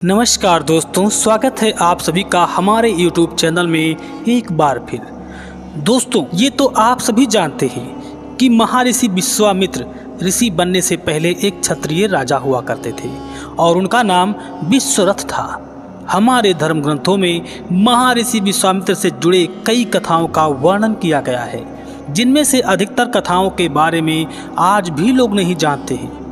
नमस्कार दोस्तों, स्वागत है आप सभी का हमारे YouTube चैनल में एक बार फिर। दोस्तों, ये तो आप सभी जानते हैं कि महर्षि विश्वामित्र ऋषि बनने से पहले एक क्षत्रिय राजा हुआ करते थे और उनका नाम विश्वरथ था। हमारे धर्म ग्रंथों में महर्षि विश्वामित्र से जुड़े कई कथाओं का वर्णन किया गया है, जिनमें से अधिकतर कथाओं के बारे में आज भी लोग नहीं जानते हैं।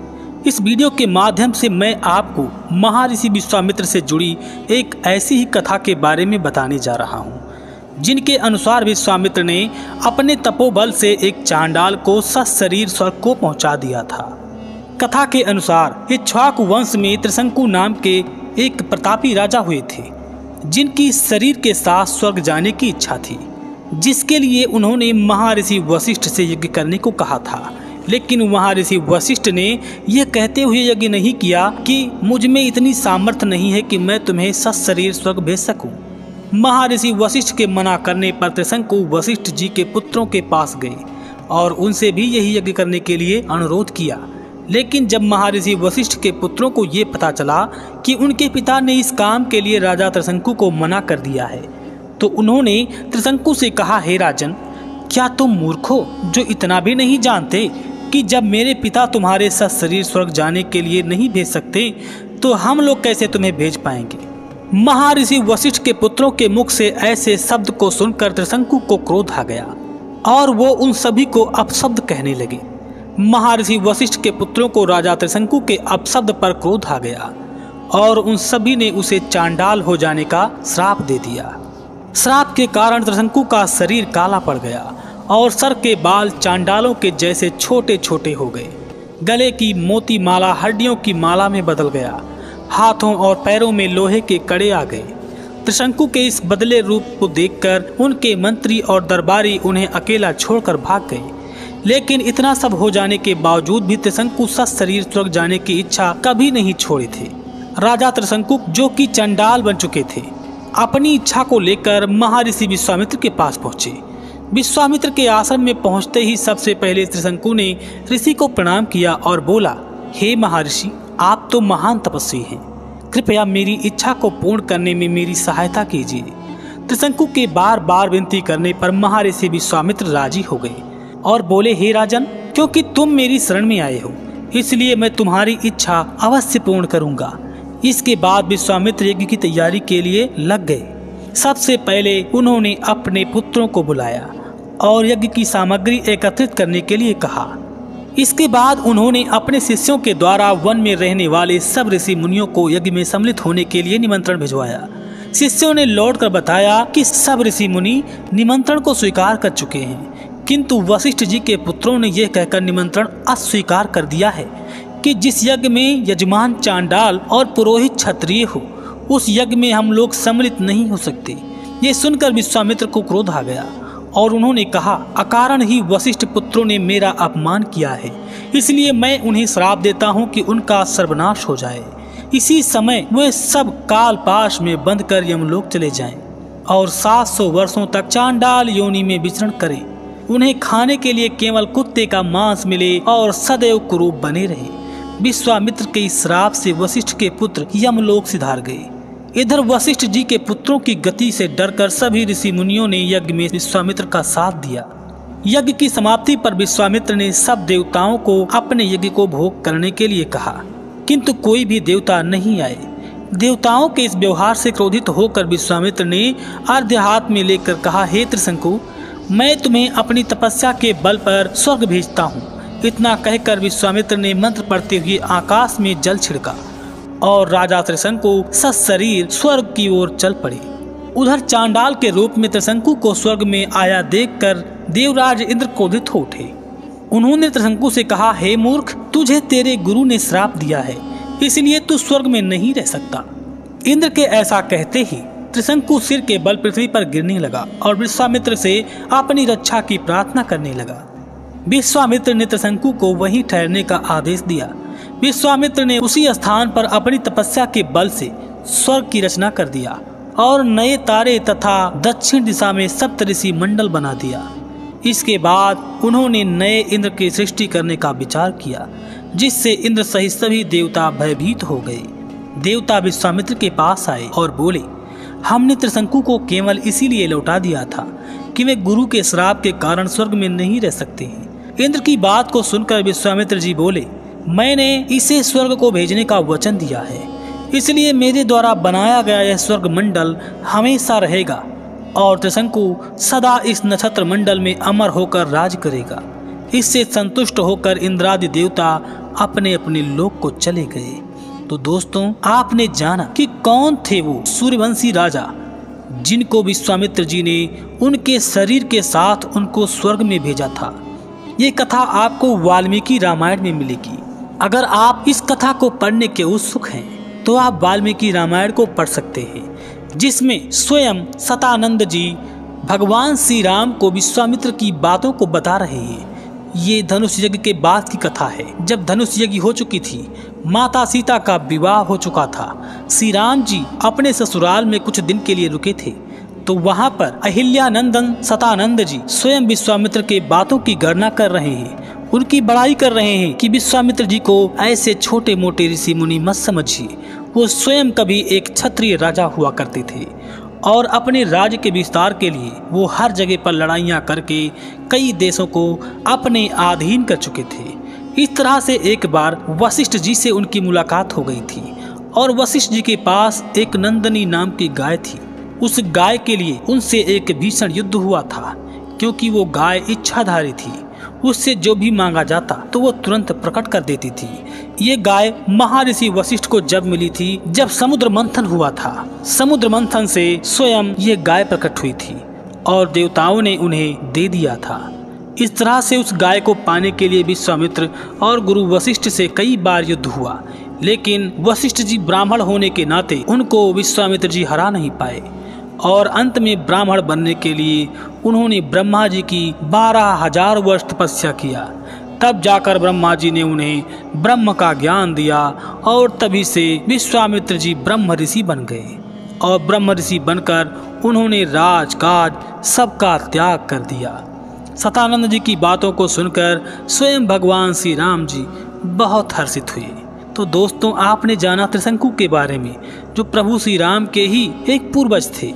इस वीडियो के माध्यम से मैं आपको महर्षि विश्वामित्र से जुड़ी एक ऐसी ही कथा के बारे में बताने जा रहा हूँ, जिनके अनुसार विश्वामित्र ने अपने तपोबल से एक चांडाल को सशरीर स्वर्ग को पहुँचा दिया था। कथा के अनुसार इक्ष्वाकु वंश में त्रिशंकु नाम के एक प्रतापी राजा हुए थे, जिनकी शरीर के साथ स्वर्ग जाने की इच्छा थी, जिसके लिए उन्होंने महर्षि वशिष्ठ से यज्ञ करने को कहा था। लेकिन महर्षि वशिष्ठ ने यह कहते हुए यज्ञ नहीं किया कि मुझ में इतनी सामर्थ्य नहीं है कि मैं तुम्हें सशरीर स्वर्ग भेज सकूं। महर्षि वशिष्ठ के मना करने पर त्रिशंकु वशिष्ठ जी के पुत्रों के पास गए और उनसे भी यही यज्ञ करने के लिए अनुरोध किया। लेकिन जब महर्षि वशिष्ठ के पुत्रों को ये पता चला कि उनके पिता ने इस काम के लिए राजा त्रिशंकु को मना कर दिया है, तो उन्होंने त्रिशंकु से कहा, हे राजन, क्या तुम मूर्ख हो जो इतना भी नहीं जानते कि जब मेरे पिता तुम्हारे सशरीर स्वर्ग जाने के लिए नहीं भेज सकते तो हम लोग कैसे तुम्हें भेज पाएंगे। महर्षि वशिष्ठ के पुत्रों के मुख से ऐसे शब्द को सुनकर त्रिशंकु को क्रोध आ गया और वो उन सभी को अपशब्द कहने लगे। महर्षि वशिष्ठ के पुत्रों को राजा त्रिशंकु के अपशब्द पर क्रोध आ गया और उन सभी ने उसे चांडाल हो जाने का श्राप दे दिया। श्राप के कारण त्रिशंकु का शरीर काला पड़ गया और सर के बाल चांडालों के जैसे छोटे छोटे हो गए। गले की मोती माला हड्डियों की माला में बदल गया। हाथों और पैरों में लोहे के कड़े आ गए। त्रिशंकु के इस बदले रूप को देखकर उनके मंत्री और दरबारी उन्हें अकेला छोड़कर भाग गए। लेकिन इतना सब हो जाने के बावजूद भी त्रिशंकु सशरीर स्वर्ग जाने की इच्छा कभी नहीं छोड़े थे। राजा त्रिशंकु, जो कि चंडाल बन चुके थे, अपनी इच्छा को लेकर महर्षि विश्वामित्र के पास पहुंचे। विश्वामित्र के आश्रम में पहुंचते ही सबसे पहले त्रिशंकु ने ऋषि को प्रणाम किया और बोला, हे महर्षि, आप तो महान तपस्वी हैं, कृपया मेरी इच्छा को पूर्ण करने में मेरी सहायता कीजिए। त्रिशंकु के बार बार विनती करने पर महर्षि विश्वामित्र राजी हो गए और बोले, हे राजन, क्योंकि तुम मेरी शरण में आए हो, इसलिए मैं तुम्हारी इच्छा अवश्य पूर्ण करूंगा। इसके बाद विश्वामित्र यज्ञ की तैयारी के लिए लग गए। सबसे पहले उन्होंने अपने पुत्रों को बुलाया और यज्ञ की सामग्री एकत्रित करने के लिए कहा। इसके बाद उन्होंने अपने शिष्यों के द्वारा वन में रहने वाले सब ऋषि मुनियों को यज्ञ में सम्मिलित होने के लिए निमंत्रण भिजवाया। शिष्यों ने लौटकर बताया कि सब ऋषि मुनि निमंत्रण को स्वीकार कर चुके हैं, किंतु वशिष्ठ जी के पुत्रों ने यह कहकर निमंत्रण अस्वीकार कर दिया है कि जिस यज्ञ में यजमान चांडाल और पुरोहित क्षत्रिय हो, उस यज्ञ में हम लोग सम्मिलित नहीं हो सकते। ये सुनकर विश्वामित्र को क्रोध आ गया और उन्होंने कहा, अकारण ही वशिष्ठ पुत्रों ने मेरा अपमान किया है, इसलिए मैं उन्हें श्राप देता हूँ कि उनका सर्वनाश हो जाए। इसी समय वे सब काल पाश में बंद कर यमलोक चले जाएं और 700 वर्षों तक चांडाल योनि में विचरण करें। उन्हें खाने के लिए केवल कुत्ते का मांस मिले और सदैव कुरूप बने रहे। विश्वामित्र के इस श्राप से वशिष्ठ के पुत्र यमलोक सिधार गए। इधर वशिष्ठ जी के पुत्रों की गति से डरकर सभी ऋषि मुनियों ने यज्ञ में विश्वामित्र का साथ दिया। यज्ञ की समाप्ति पर विश्वामित्र ने सब देवताओं को अपने यज्ञ को भोग करने के लिए कहा, किंतु कोई भी देवता नहीं आए। देवताओं के इस व्यवहार से क्रोधित होकर विश्वामित्र ने अर्घ्य हाथ में लेकर कहा, हे त्रिशंकु, मैं तुम्हें अपनी तपस्या के बल पर स्वर्ग भेजता हूँ। इतना कहकर विश्वामित्र ने मंत्र पढ़ते हुए आकाश में जल छिड़का और राजा त्रिशंकु सशरीर स्वर्ग की ओर चल पड़े। उधर चांडाल के रूप में त्रिशंकु को स्वर्ग में आया देखकर देवराज इंद्र क्रोधित हो उठे। उन्होंने त्रिशंकु से कहा, हे मूर्ख, तुझे तेरे गुरु ने श्राप दिया है, इसलिए तू स्वर्ग में नहीं रह सकता। इंद्र के ऐसा कहते ही त्रिशंकु सिर के बल पृथ्वी पर गिरने लगा और विश्वामित्र से अपनी रक्षा की प्रार्थना करने लगा। विश्वामित्र ने त्रिशंकु को वहीं ठहरने का आदेश दिया। विश्वामित्र ने उसी स्थान पर अपनी तपस्या के बल से स्वर्ग की रचना कर दिया और नए तारे तथा दक्षिण दिशा में सप्तऋषि मंडल बना दिया। इसके बाद उन्होंने नए इंद्र की सृष्टि करने का विचार किया, जिससे इंद्र सहित सभी देवता भयभीत हो गए। देवता विश्वामित्र के पास आए और बोले, हमने त्रिशंकु को केवल इसीलिए लौटा दिया था कि वे गुरु के श्राप के कारण स्वर्ग में नहीं रह सकते हैं। इंद्र की बात को सुनकर विश्वामित्र जी बोले, मैंने इसे स्वर्ग को भेजने का वचन दिया है, इसलिए मेरे द्वारा बनाया गया यह स्वर्ग मंडल हमेशा रहेगा और त्रिशंकु सदा इस नक्षत्र मंडल में अमर होकर राज करेगा। इससे संतुष्ट होकर इंद्रादि देवता अपने अपने लोक को चले गए। तो दोस्तों, आपने जाना कि कौन थे वो सूर्यवंशी राजा जिनको विश्वामित्र जी ने उनके शरीर के साथ उनको स्वर्ग में भेजा था। ये कथा आपको वाल्मीकि रामायण में मिलेगी। अगर आप इस कथा को पढ़ने के उत्सुक हैं तो आप वाल्मीकि रामायण को पढ़ सकते हैं, जिसमें स्वयं सतानंद जी भगवान श्री राम को विश्वामित्र की बातों को बता रहे हैं। ये धनुष यज्ञ के बाद की कथा है, जब धनुष यज्ञ हो चुकी थी, माता सीता का विवाह हो चुका था। श्री राम जी अपने ससुराल में कुछ दिन के लिए रुके थे, तो वहाँ पर अहिल्यानंदन सतानंद जी स्वयं विश्वामित्र के बातों की गणना कर रहे हैं, उनकी बड़ाई कर रहे हैं कि विश्वामित्र जी को ऐसे छोटे मोटे ऋषि मुनि मत समझिए। वो स्वयं कभी एक क्षत्रिय राजा हुआ करते थे और अपने राज्य के विस्तार के लिए वो हर जगह पर लड़ाइयाँ करके कई देशों को अपने अधीन कर चुके थे। इस तरह से एक बार वशिष्ठ जी से उनकी मुलाकात हो गई थी और वशिष्ठ जी के पास एक नंदनी नाम की गाय थी। उस गाय के लिए उनसे एक भीषण युद्ध हुआ था, क्योंकि वो गाय इच्छाधारी थी। उससे जो भी मांगा जाता तो वो तुरंत प्रकट कर देती थी। ये गाय महर्षि वशिष्ठ को जब मिली थी, जब समुद्र मंथन हुआ था। समुद्र मंथन से स्वयं ये गाय प्रकट हुई थी और देवताओं ने उन्हें दे दिया था। इस तरह से उस गाय को पाने के लिए विश्वामित्र और गुरु वशिष्ठ से कई बार युद्ध हुआ, लेकिन वशिष्ठ जी ब्राह्मण होने के नाते उनको विश्वामित्र जी हरा नहीं पाए और अंत में ब्राह्मण बनने के लिए उन्होंने ब्रह्मा जी की 12,000 वर्ष तपस्या किया। तब जाकर ब्रह्मा जी ने उन्हें ब्रह्म का ज्ञान दिया और तभी से विश्वामित्र जी ब्रह्म ऋषि बन गए और ब्रह्म ऋषि बनकर उन्होंने राजकाज सबका त्याग कर दिया। सतानंद जी की बातों को सुनकर स्वयं भगवान श्री राम जी बहुत हर्षित हुए। तो दोस्तों, आपने जाना त्रिशंकु के बारे में, जो प्रभु श्री राम के ही एक पूर्वज थे।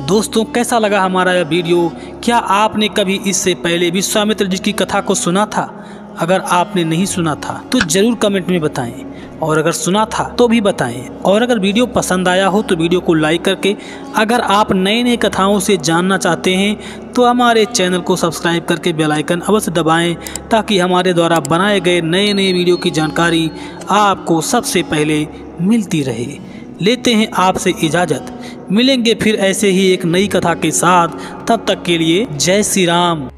दोस्तों, कैसा लगा हमारा यह वीडियो? क्या आपने कभी इससे पहले विश्वामित्र जी की कथा को सुना था? अगर आपने नहीं सुना था तो जरूर कमेंट में बताएं, और अगर सुना था तो भी बताएं। और अगर वीडियो पसंद आया हो तो वीडियो को लाइक करके, अगर आप नए नए कथाओं से जानना चाहते हैं तो हमारे चैनल को सब्सक्राइब करके बेल आइकन अवश्य दबाएं, ताकि हमारे द्वारा बनाए गए नए नए वीडियो की जानकारी आपको सबसे पहले मिलती रहे। लेते हैं आपसे इजाज़त, मिलेंगे फिर ऐसे ही एक नई कथा के साथ। तब तक के लिए जय श्री राम।